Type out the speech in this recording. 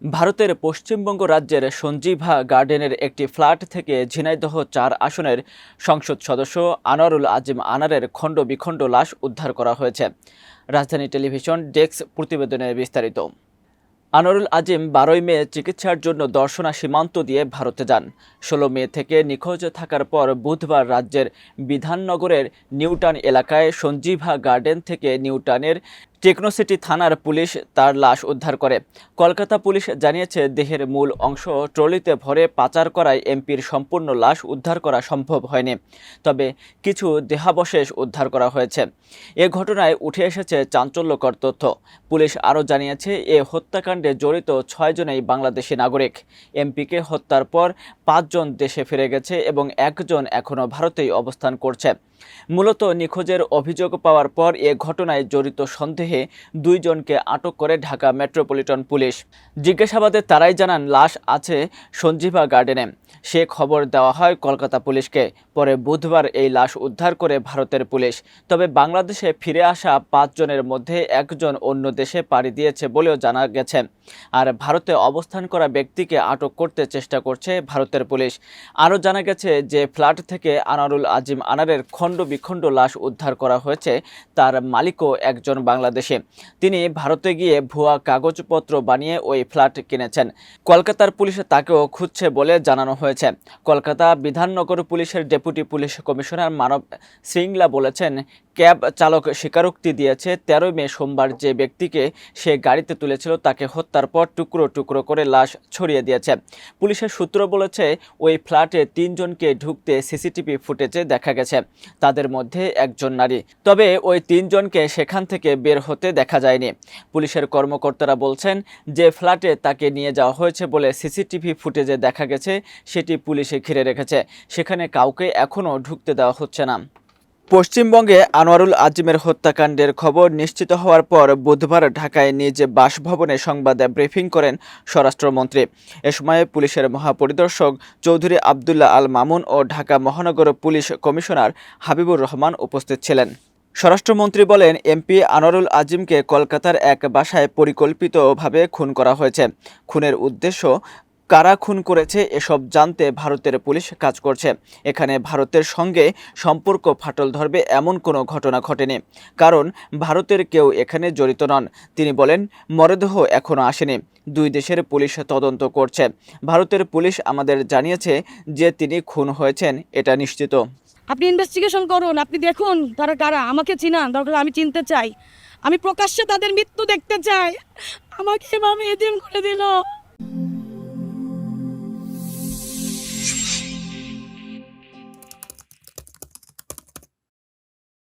ভারতের পশ্চিমবঙ্গ রাজ্যের সঞ্জীভা গার্ডেনের একটি ফ্ল্যাট থেকে ঝিনাইদহ ৪ আসনের সংসদ সদস্য আনোয়ারুল আজিম আনারের খণ্ড-বিখণ্ড লাশ উদ্ধার করা হয়েছে। রাজধানী টেলিভিশন ডেস্ক প্রতিবেদনে বিস্তারিত। আনোয়ারুল আজিম ১২ মে চিকিৎসার জন্য দর্শনা সীমান্ত দিয়ে ভারতে যান। ১৬ মে থেকে নিখোঁজ থাকার পর বুধবার রাজ্যের বিধাননগরের নিউটাউন এলাকায় সঞ্জীভা গার্ডেন থেকে নিউটাউনের টেকনোসিটি থানার পুলিশ তার লাশ উদ্ধার করে। কলকাতা পুলিশ জানিয়েছে, দেহের মূল অংশ ট্রলিতে ভরে পাচার করায় এমপির সম্পূর্ণ লাশ উদ্ধার করা সম্ভব হয়নি, তবে কিছু দেহাবশেষ উদ্ধার করা হয়েছে। এ ঘটনায় উঠে এসেছে চাঞ্চল্যকর তথ্য। পুলিশ আরও জানিয়েছে, এ হত্যাকাণ্ডে জড়িত ৬ জনেই বাংলাদেশি নাগরিক। এমপিকে হত্যার পর ৫ জন দেশে ফিরে গেছে এবং ১ জন এখনও ভারতেই অবস্থান করছে। মূলত নিখোঁজের অভিযোগ পাওয়ার পর এ ঘটনায় জড়িত সন্দেহে ২ জনকে আটক করে ঢাকা মেট্রোপলিটন পুলিশ। জিজ্ঞাসাবাদে তারাই জানান, লাশ আছে সঞ্জীভা গার্ডেনে। সে খবর দেওয়া হয় কলকাতা পুলিশকে। পরে বুধবার এই লাশ উদ্ধার করে ভারতের পুলিশ। তবে বাংলাদেশে ফিরে আসা ৫ জনের মধ্যে ১ জন অন্য দেশে পাড়ি দিয়েছে বলেও জানা গেছে। আর ভারতে অবস্থান করা ব্যক্তিকে আটক করতে চেষ্টা করছে ভারতের পুলিশ। আরও জানা গেছে যে ফ্ল্যাট থেকে আনোয়ারুল আজিম আনারের খণ্ড-বিখণ্ড লাশ উদ্ধার করা হয়েছে। তার মালিকও একজন বাংলাদেশি। তিনি ভারতে গিয়ে ভুয়া কাগজপত্র বানিয়ে ওই ফ্ল্যাট কিনেছেন। কলকাতার পুলিশ তাকেও খুঁজছে বলে জানানো হয়েছে। কলকাতা বিধাননগর পুলিশের ডেপুটি পুলিশ কমিশনার মানব শ্রীংলা বলেছেন, ক্যাব চালক স্বীকারোক্তি দিয়েছে ১৩ মে সোমবার যে ব্যক্তিকে সে গাড়িতে তুলেছিল তাকে হত্যার পর টুকরো টুকরো করে লাশ ছড়িয়ে দিয়েছে। পুলিশের সূত্র বলেছে, ওই ফ্ল্যাটে ৩ জনকে ঢুকতে সিসিটিভি ফুটেজে দেখা গেছে। তাদের মধ্যে একজন নারী। তবে ওই ৩ জনকে সেখান থেকে বের হতে দেখা যায়নি। পুলিশের কর্মকর্তারা বলছেন, যে ফ্ল্যাটে তাকে নিয়ে যাওয়া হয়েছে বলে সিসিটিভি ফুটেজে দেখা গেছে সেটি পুলিশে ঘিরে রেখেছে। সেখানে কাউকে এখনও ঢুকতে দেওয়া হচ্ছে না। পশ্চিমবঙ্গে আনোয়ারুল আজিমের হত্যাকাণ্ডের খবর নিশ্চিত হওয়ার পর বুধবার ঢাকায় নিজ বাসভবনে সংবাদ ব্রিফিং করেন স্বরাষ্ট্রমন্ত্রী। এ সময় পুলিশের মহাপরিদর্শক চৌধুরী আবদুল্লাহ আল মামুন ও ঢাকা মহানগর পুলিশ কমিশনার হাবিবুর রহমান উপস্থিত ছিলেন। স্বরাষ্ট্রমন্ত্রী বলেন, এমপি আনোয়ারুল আজিমকে কলকাতার এক বাসায় পরিকল্পিতভাবে খুন করা হয়েছে। খুনের উদ্দেশ্য, কারা খুন করেছে এসব জানতে ভারতের পুলিশ কাজ করছে। এখানে ভারতের সঙ্গে সম্পর্ক ফাটল ধরবে এমন কোনো ঘটনা ঘটেনি, কারণ ভারতের কেউ এখানে জড়িত নন। তিনি বলেন, মরদেহ এখনও আসেনি। ২ দেশের পুলিশ তদন্ত করছে। ভারতের পুলিশ আমাদের জানিয়েছে যে তিনি খুন হয়েছেন, এটা নিশ্চিত। আপনি ইনভেস্টিগেশন করুন, আপনি দেখুন তারা কারা, আমাকে চিনান, দরকার আমি চিনতে চাই। আমি প্রকাশ্যে তাদের মৃত্যু দেখতে চাই। আমাকে এভাবে এতিম করে দিল।